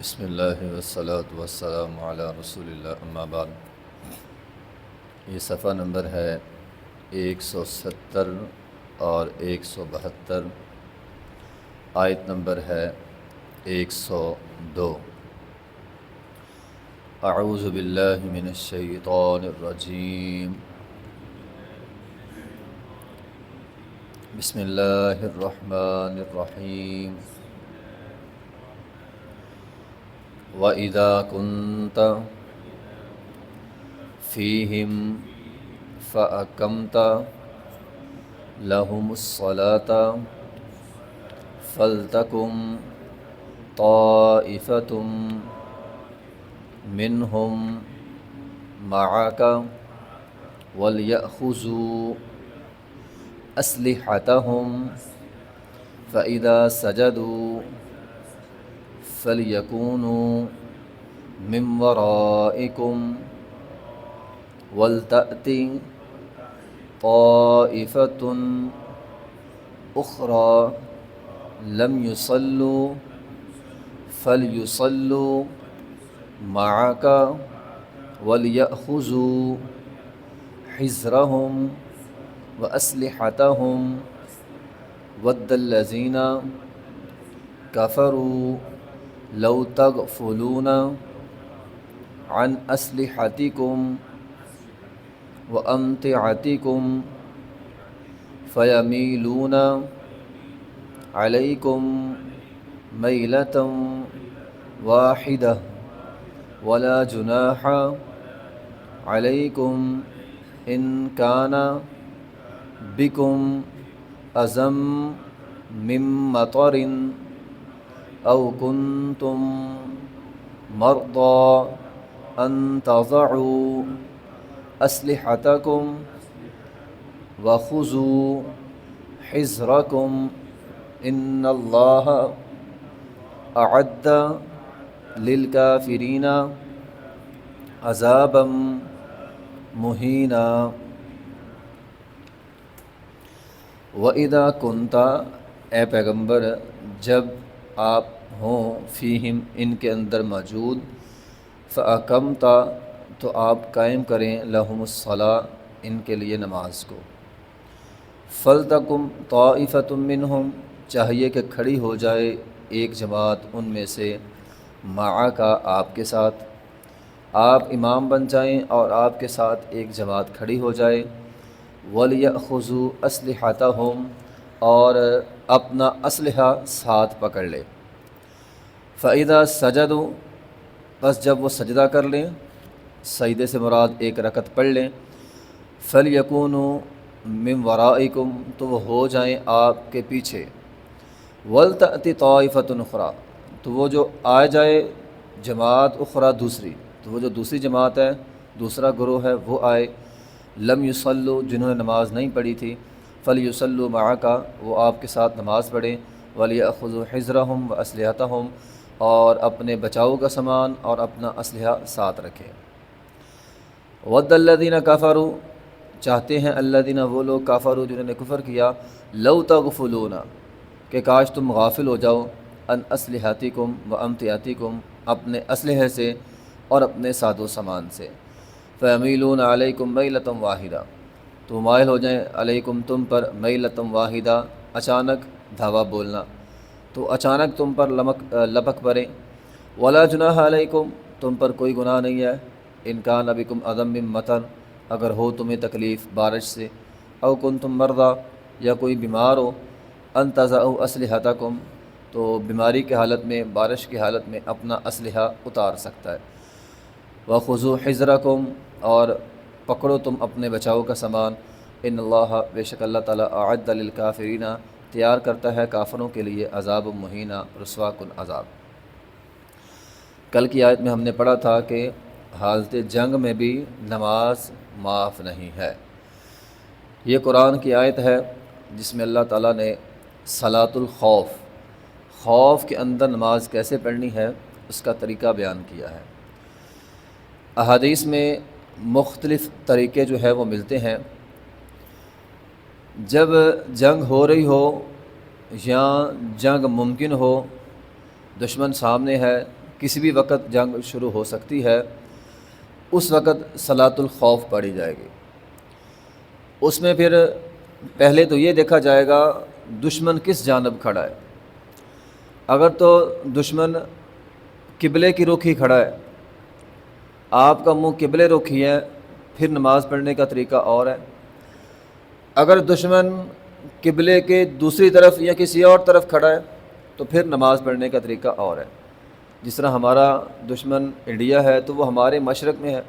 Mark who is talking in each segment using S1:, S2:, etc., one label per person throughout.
S1: بسم اللہ والصلاة والسلام علی رسول اللہ اما بعد۔ یہ صفحہ نمبر ہے 170 اور 172، آیت نمبر ہے 102۔ اعوذ باللہ من الشیطان الرجیم، بسم اللہ الرحمن الرحیم۔ وَإِذَا كُنْتَ فِيهِمْ فَأَقَمْتَ لَهُمُ الصَّلَاةَ فَلْتَكُنْ طَائِفَةٌ مِّنْهُمْ مَعَكَ وَلْيَأْخُذُوا أَسْلِحَتَهُمْ فَإِذَا سَجَدُوا فَلْيَكُونُوا مِنْ وَرَائِكُمْ وَلْتَأْتِ طَائِفَةٌ أُخْرَى لَمْ يُصَلُّوا فَلْيُصَلُّوا مَعَكَ وَلْيَأْخُذُوا حِذْرَهُمْ وَأَسْلِحَتَهُمْ وَدَّ الَّذِينَ كَفَرُوا لَوْ تَغْفُلُونَ عَنْ أَسْلِحَتِكُمْ وَأَمْتِعَتِكُمْ فَيَمِيلُونَ عَلَيْكُمْ مَيْلَةً وَاحِدَةً وَلَا جُنَاحَ عَلَيْكُمْ إِنْ كَانَ بِكُمْ أَذًى مِّن مَّطَرٍ أَوْ كُنْتُمْ مَرْضَىٰ أَن تَضَعُوا أَسْلِحَتَكُمْ وَخُذُوا حِذْرَكُمْ إِنَّ اللَّهَ أَعَدَّ لِلْكَافِرِينَ عَذَابًا مُهِينًا۔ وَإِذَا كُنْتَ، اے پیغمبر جب آپ ہوں، فیہم ان کے اندر موجود، فَأَقَمْتَ تو آپ قائم کریں، لَهُمُ الصَّلَاةَ ان کے لیے نماز کو، فَلْتَقُمْ طَائِفَةٌ مِّنْهُمْ چاہیے کہ کھڑی ہو جائے ایک جماعت ان میں سے، معَکَ آپ کے ساتھ، آپ امام بن جائیں اور آپ کے ساتھ ایک جماعت کھڑی ہو جائے، وَلْيَأْخُذُوا أَسْلِحَتَهُمْ اور اپنا اسلحہ ساتھ پکڑ لے، فَإِذَا سَجَدُوا بس جب وہ سجدہ کر لیں، سجدے سے مراد ایک رکعت پڑھ لیں، فَلْيَكُونُوا مِنْ وَرَائِكُمْ تو وہ ہو جائیں آپ کے پیچھے، وَلْتَأْتِ طَائِفَةٌ أُخْرَىٰ تو وہ جو آ جائے جماعت اخرى دوسری، تو وہ جو دوسری جماعت ہے، دوسرا گروہ ہے، وہ آئے، لم یصلوا جنہوں نے نماز نہیں پڑھی تھی، فلیصلوا معک وہ آپ کے ساتھ نماز پڑھیں، ولیأخذوا حذرهم واسلحتهم اور اپنے بچاؤ کا سامان اور اپنا اسلحہ ساتھ رکھیں۔ ود الذین کفروا چاہتے ہیں الذین وہ لوگ کافروا جنہوں نے کفر کیا، لو تغفلون کہ کاش تم غافل ہو جاؤ، ان اسلحتکم وامتعتکم اپنے اسلحے سے اور اپنے ساز و سامان سے، فیمیلون علیکم میلۃ واحدہ تو مائل ہو جائیں علیکم تم پر، میلۃ واحدہ اچانک دھاوا بولنا، تو اچانک تم پر لپک پڑیں، ولا جناح علیکم تم پر کوئی گناہ نہیں ہے، ان کان بکم اذی من مطر اگر ہو تمہیں تکلیف بارش سے، او کنتم مرضی یا کوئی بیمار ہو، ان تضعوا اسلحتکم تو بیماری کی حالت میں، بارش کی حالت میں اپنا اسلحہ اتار سکتا ہے، وخذوا حذرکم اور پکڑو تم اپنے بچاؤ کا سامان، ان اللہ بے شک اللہ تعالیٰ اعد للکافرین تیار کرتا ہے کافروں کے لیے عذاب مہینہ رسوا کن عذاب۔ کل کی آیت میں ہم نے پڑھا تھا کہ حالت جنگ میں بھی نماز معاف نہیں ہے۔ یہ قرآن کی آیت ہے جس میں اللہ تعالیٰ نے صلاۃ الخوف، خوف کے اندر نماز کیسے پڑھنی ہے اس کا طریقہ بیان کیا ہے۔ احادیث میں مختلف طریقے جو ہے وہ ملتے ہیں۔ جب جنگ ہو رہی ہو یا جنگ ممکن ہو، دشمن سامنے ہے کسی بھی وقت جنگ شروع ہو سکتی ہے، اس وقت صلاۃ الخوف پڑھی جائے گی۔ اس میں پھر پہلے تو یہ دیکھا جائے گا دشمن کس جانب کھڑا ہے۔ اگر تو دشمن قبلے کی رخ ہی کھڑا ہے، آپ کا منہ قبلے رخ ہی ہے، پھر نماز پڑھنے کا طریقہ اور ہے۔ اگر دشمن قبلے کے دوسری طرف یا کسی اور طرف کھڑا ہے تو پھر نماز پڑھنے کا طریقہ اور ہے۔ جس طرح ہمارا دشمن انڈیا ہے تو وہ ہمارے مشرق میں ہے،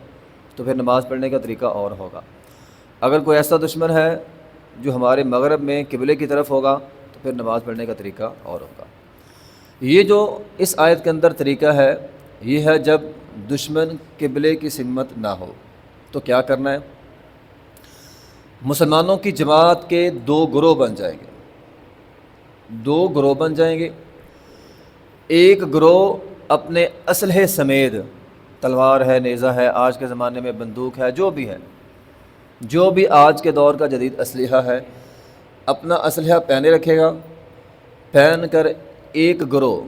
S1: تو پھر نماز پڑھنے کا طریقہ اور ہوگا۔ اگر کوئی ایسا دشمن ہے جو ہمارے مغرب میں قبلے کی طرف ہوگا تو پھر نماز پڑھنے کا طریقہ اور ہوگا۔ یہ جو اس آیت کے اندر طریقہ ہے، یہ ہے جب دشمن قبلے کی سمت نہ ہو تو کیا کرنا ہے۔ مسلمانوں کی جماعت کے دو گروہ بن جائیں گے، دو گروہ بن جائیں گے۔ ایک گروہ اپنے اسلحے سمیت، تلوار ہے، نیزہ ہے، آج کے زمانے میں بندوق ہے، جو بھی ہے، جو بھی آج کے دور کا جدید اسلحہ ہے، اپنا اسلحہ پہنے رکھے گا۔ پہن کر ایک گروہ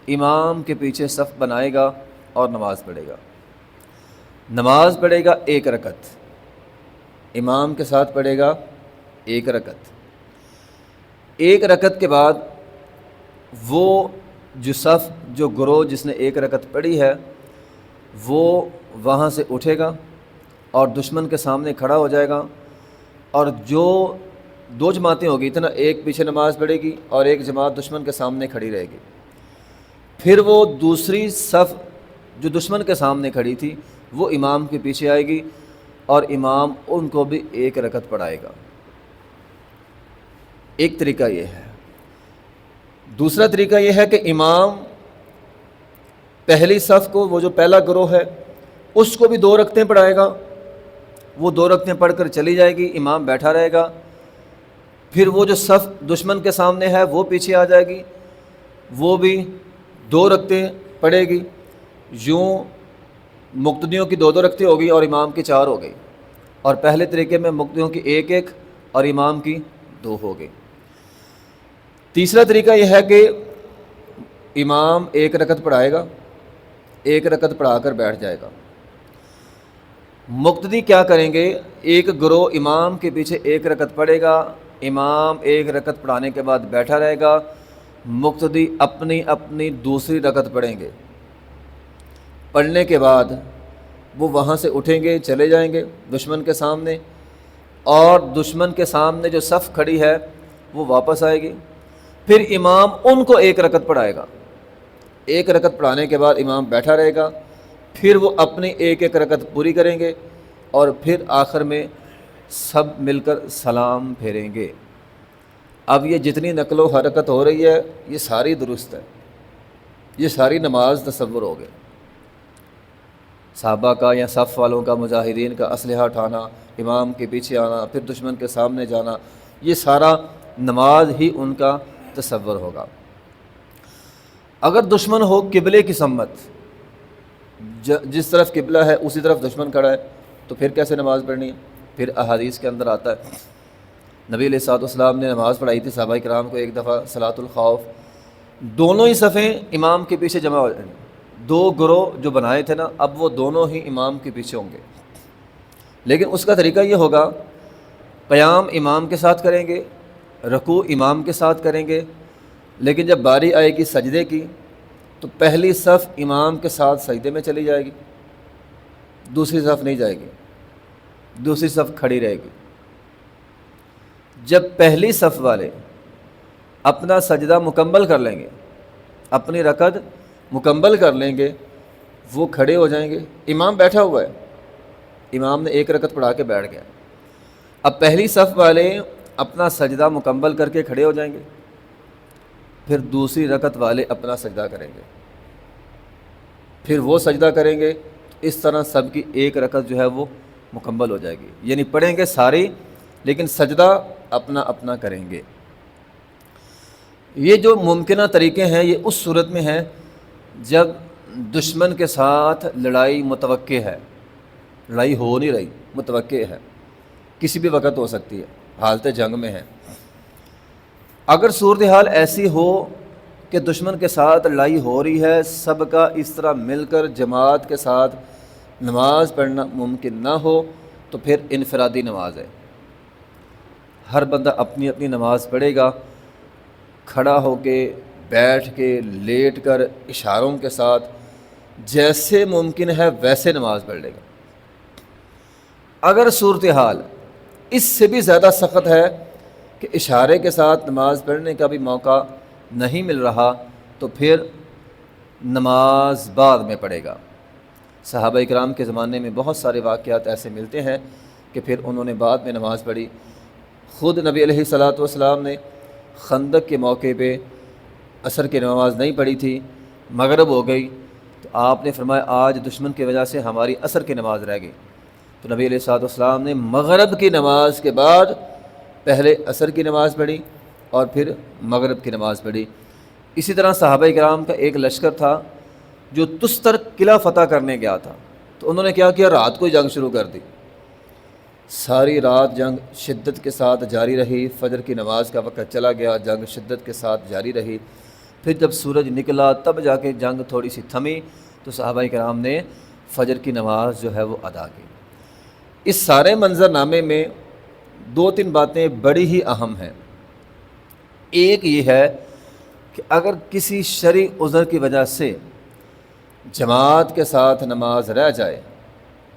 S1: امام کے پیچھے صف بنائے گا اور نماز پڑھے گا۔ نماز پڑھے گا ایک رکعت، امام کے ساتھ پڑھے گا ایک رکعت۔ ایک رکعت کے بعد وہ جو صف، جو گروہ جس نے ایک رکعت پڑھی ہے، وہ وہاں سے اٹھے گا اور دشمن کے سامنے کھڑا ہو جائے گا، اور جو دو جماعتیں ہوگی اتنا، ایک پیچھے نماز پڑھے گی اور ایک جماعت دشمن کے سامنے کھڑی رہے گی۔ پھر وہ دوسری صف جو دشمن کے سامنے کھڑی تھی وہ امام کے پیچھے آئے گی اور امام ان کو بھی ایک رکعت پڑھائے گا۔ ایک طریقہ یہ ہے۔ دوسرا طریقہ یہ ہے کہ امام پہلی صف کو، وہ جو پہلا گروہ ہے، اس کو بھی دو رکعتیں پڑھائے گا۔ وہ دو رکعتیں پڑھ کر چلی جائے گی، امام بیٹھا رہے گا۔ پھر وہ جو صف دشمن کے سامنے ہے وہ پیچھے آ جائے گی، وہ بھی دو رکعتیں پڑھے گی۔ یوں مقتدیوں کی دو دو رکعتیں ہوگی اور امام کی چار ہو گئی، اور پہلے طریقے میں مقتدیوں کی ایک ایک اور امام کی دو ہو گئی۔ تیسرا طریقہ یہ ہے کہ امام ایک رکعت پڑھائے گا، ایک رکعت پڑھا کر بیٹھ جائے گا۔ مقتدی کیا کریں گے، ایک گروہ امام کے پیچھے ایک رکعت پڑھے گا، امام ایک رکعت پڑھانے کے بعد بیٹھا رہے گا، مقتدی اپنی اپنی دوسری رکعت پڑھیں گے۔ پڑھنے کے بعد وہ وہاں سے اٹھیں گے، چلے جائیں گے دشمن کے سامنے، اور دشمن کے سامنے جو صف کھڑی ہے وہ واپس آئے گی۔ پھر امام ان کو ایک رکعت پڑھائے گا۔ ایک رکعت پڑھانے کے بعد امام بیٹھا رہے گا، پھر وہ اپنی ایک ایک رکعت پوری کریں گے، اور پھر آخر میں سب مل کر سلام پھیریں گے۔ اب یہ جتنی نقل و حرکت ہو رہی ہے یہ ساری درست ہے، یہ ساری نماز تصور ہو گئے۔ صحابہ کا یا صف والوں کا، مجاہدین کا اسلحہ اٹھانا، امام کے پیچھے آنا، پھر دشمن کے سامنے جانا، یہ سارا نماز ہی ان کا تصور ہوگا۔ اگر دشمن ہو قبلے کی سمت، جس طرف قبلہ ہے اسی طرف دشمن کھڑا ہے، تو پھر کیسے نماز پڑھنی ہے؟ پھر احادیث کے اندر آتا ہے، نبی علیہ الصلوۃ والسلام نے نماز پڑھائی تھی صحابہ کرام کو ایک دفعہ صلاۃ الخوف، دونوں ہی صفیں امام کے پیچھے جمع ہو جائیں، دو گروہ جو بنائے تھے نا، اب وہ دونوں ہی امام کے پیچھے ہوں گے۔ لیکن اس کا طریقہ یہ ہوگا، قیام امام کے ساتھ کریں گے، رکوع امام کے ساتھ کریں گے، لیکن جب باری آئے گی سجدے کی تو پہلی صف امام کے ساتھ سجدے میں چلی جائے گی، دوسری صف نہیں جائے گی، دوسری صف کھڑی رہے گی۔ جب پہلی صف والے اپنا سجدہ مکمل کر لیں گے، اپنی رکعت مکمل کر لیں گے، وہ کھڑے ہو جائیں گے، امام بیٹھا ہوا ہے، امام نے ایک رکعت پڑھا کے بیٹھ گیا۔ اب پہلی صف والے اپنا سجدہ مکمل کر کے کھڑے ہو جائیں گے، پھر دوسری رکعت والے اپنا سجدہ کریں گے، پھر وہ سجدہ کریں گے، اس طرح سب کی ایک رکعت جو ہے وہ مکمل ہو جائے گی۔ یعنی پڑھیں گے ساری، لیکن سجدہ اپنا اپنا کریں گے۔ یہ جو ممکنہ طریقے ہیں یہ اس صورت میں ہیں جب دشمن کے ساتھ لڑائی متوقع ہے، لڑائی ہو نہیں رہی، متوقع ہے، کسی بھی وقت ہو سکتی ہے، حالت جنگ میں ہے۔ اگر صورتحال ایسی ہو کہ دشمن کے ساتھ لڑائی ہو رہی ہے، سب کا اس طرح مل کر جماعت کے ساتھ نماز پڑھنا ممکن نہ ہو تو پھر انفرادی نماز ہے، ہر بندہ اپنی اپنی نماز پڑھے گا، کھڑا ہو کے، بیٹھ کے، لیٹ کر، اشاروں کے ساتھ جیسے ممکن ہے ویسے نماز پڑھ لے گا۔ اگر صورتحال اس سے بھی زیادہ سخت ہے کہ اشارے کے ساتھ نماز پڑھنے کا بھی موقع نہیں مل رہا تو پھر نماز بعد میں پڑھے گا۔ صحابہ کرام کے زمانے میں بہت سارے واقعات ایسے ملتے ہیں کہ پھر انہوں نے بعد میں نماز پڑھی۔ خود نبی علیہ الصلوۃ والسلام نے خندق کے موقع پہ عصر کی نماز نہیں پڑھی تھی، مغرب ہو گئی تو آپ نے فرمایا آج دشمن کی وجہ سے ہماری عصر کی نماز رہ گئی، تو نبی علیہ الصلوۃ والسلام نے مغرب کی نماز کے بعد پہلے عصر کی نماز پڑھی اور پھر مغرب کی نماز پڑھی۔ اسی طرح صحابہ کرام کا ایک لشکر تھا جو تستر قلعہ فتح کرنے گیا تھا، تو انہوں نے کیا کیا، رات کو جنگ شروع کر دی، ساری رات جنگ شدت کے ساتھ جاری رہی، فجر کی نماز کا وقت چلا گیا، جنگ شدت کے ساتھ جاری رہی، پھر جب سورج نکلا تب جا کے جنگ تھوڑی سی تھمی تو صحابہ کرام نے فجر کی نماز جو ہے وہ ادا کی۔ اس سارے منظرنامے میں دو تین باتیں بڑی ہی اہم ہیں۔ ایک یہ ہے کہ اگر کسی شرعی عذر کی وجہ سے جماعت کے ساتھ نماز رہ جائے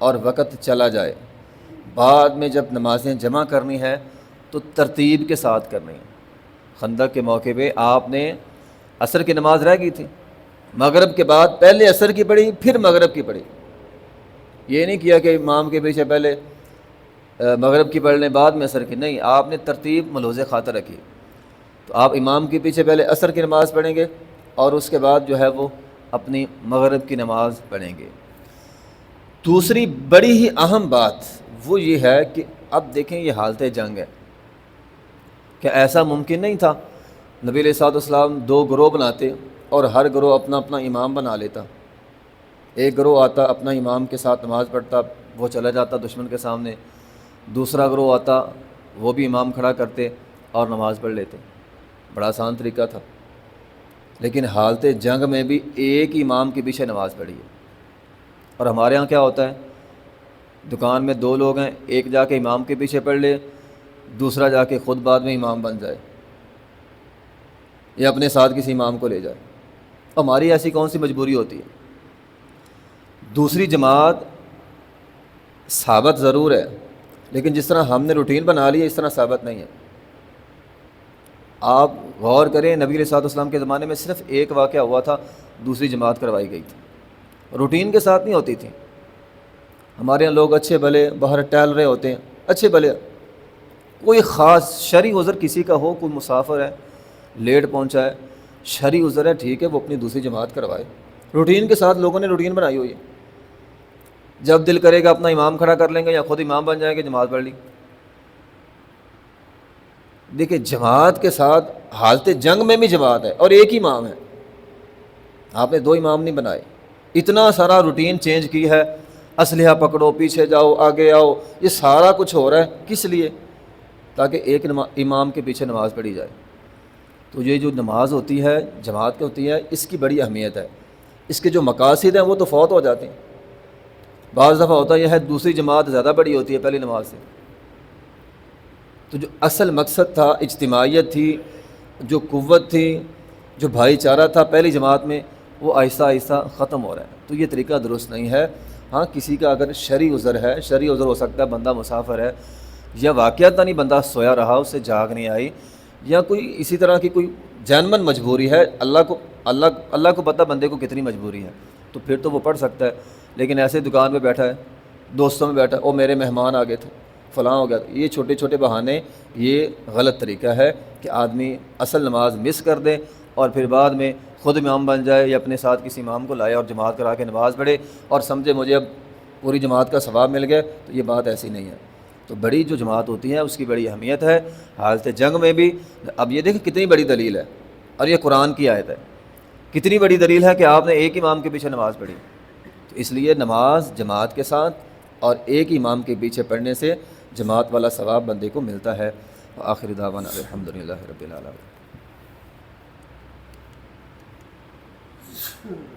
S1: اور وقت چلا جائے، بعد میں جب نمازیں جمع کرنی ہے تو ترتیب کے ساتھ کرنی ہے۔ خندق کے موقع پہ آپ نے عصر کی نماز رہ گئی تھی، مغرب کے بعد پہلے عصر کی پڑھی پھر مغرب کی پڑھی، یہ نہیں کیا کہ امام کے پیچھے پہلے مغرب کی پڑھ لیں بعد میں عصر کی، نہیں، آپ نے ترتیب ملحوظ خاطر رکھی، تو آپ امام کے پیچھے پہلے عصر کی نماز پڑھیں گے اور اس کے بعد جو ہے وہ اپنی مغرب کی نماز پڑھیں گے۔ دوسری بڑی ہی اہم بات وہ یہ ہے کہ اب دیکھیں یہ حالت جنگ ہے کہ ایسا ممکن نہیں تھا نبی علیہ الصلوۃ والسلام دو گروہ بناتے اور ہر گروہ اپنا اپنا امام بنا لیتا، ایک گروہ آتا اپنا امام کے ساتھ نماز پڑھتا، وہ چلا جاتا دشمن کے سامنے، دوسرا گروہ آتا وہ بھی امام کھڑا کرتے اور نماز پڑھ لیتے، بڑا آسان طریقہ تھا۔ لیکن حالت جنگ میں بھی ایک امام کے پیچھے نماز پڑھی ہے، اور ہمارے ہاں کیا ہوتا ہے، دکان میں دو لوگ ہیں، ایک جا کے امام کے پیچھے پڑھ لے، دوسرا جا کے خود بعد میں امام بن جائے یا اپنے ساتھ کسی امام کو لے جائے۔ ہماری ایسی کون سی مجبوری ہوتی ہے؟ دوسری جماعت ثابت ضرور ہے لیکن جس طرح ہم نے روٹین بنا لی ہے اس طرح ثابت نہیں ہے۔ آپ غور کریں، نبی علیہ الصلوۃ والسلام کے زمانے میں صرف ایک واقعہ ہوا تھا، دوسری جماعت کروائی گئی تھی، روٹین کے ساتھ نہیں ہوتی تھی۔ ہمارے یہاں لوگ اچھے بھلے باہر ٹہل رہے ہوتے ہیں، اچھے بھلے کوئی خاص شرعی عذر کسی کا ہو، کوئی مسافر ہے لیٹ پہنچا ہے، شرعی عذر ہے، ٹھیک ہے، وہ اپنی دوسری جماعت کروائے، روٹین کے ساتھ لوگوں نے روٹین بنائی ہوئی ہے، جب دل کرے گا اپنا امام کھڑا کر لیں گے یا خود امام بن جائیں گے، جماعت پڑھ لی۔ دیکھیں جماعت کے ساتھ حالت جنگ میں بھی جماعت ہے اور ایک ہی امام ہے، آپ نے دو امام نہیں بنائے، اتنا سارا روٹین چینج کی ہے، اسلحہ پکڑو، پیچھے جاؤ، آگے آؤ، یہ سارا کچھ ہو رہا ہے کس لیے؟ تاکہ ایک امام کے پیچھے نماز پڑھی جائے۔ تو یہ جو نماز ہوتی ہے جماعت کی ہوتی ہے، اس کی بڑی اہمیت ہے، اس کے جو مقاصد ہیں وہ تو فوت ہو جاتے ہیں۔ بعض دفعہ ہوتا یہ ہے دوسری جماعت زیادہ بڑی ہوتی ہے پہلی نماز سے، تو جو اصل مقصد تھا، اجتماعیت تھی، جو قوت تھی، جو بھائی چارہ تھا پہلی جماعت میں، وہ آہستہ آہستہ ختم ہو رہا ہے۔ تو یہ طریقہ درست نہیں ہے۔ ہاں کسی کا اگر شرعی عذر ہے، شرعی عذر ہو سکتا ہے بندہ مسافر ہے یا واقعتاً نہیں بندہ سویا رہا، اس سے جاگ نہیں آئی، یا کوئی اسی طرح کی کوئی جانمن مجبوری ہے، اللہ کو پتہ بندے کو کتنی مجبوری ہے، تو پھر تو وہ پڑھ سکتا ہے۔ لیکن ایسے دکان پہ بیٹھا ہے، دوستوں میں بیٹھا، او میرے مہمان آ گئے تھے، فلاں ہو گیا، یہ چھوٹے چھوٹے بہانے، یہ غلط طریقہ ہے کہ آدمی اصل نماز مس کر دے اور پھر بعد میں خود امام بن جائے یا اپنے ساتھ کسی امام کو لائے اور جماعت کرا کے نماز پڑھے اور سمجھے مجھے اب پوری جماعت کا ثواب مل گیا، تو یہ بات ایسی نہیں ہے۔ تو بڑی جو جماعت ہوتی ہے اس کی بڑی اہمیت ہے حالت جنگ میں بھی۔ اب یہ دیکھیں کتنی بڑی دلیل ہے، اور یہ قرآن کی آیت ہے، کتنی بڑی دلیل ہے کہ آپ نے ایک امام کے پیچھے نماز پڑھی۔ تو اس لیے نماز جماعت کے ساتھ اور ایک امام کے پیچھے پڑھنے سے جماعت والا ثواب بندے کو ملتا ہے۔ وآخر دعوانا الحمدللہ رب العالمین۔
S2: ہوں۔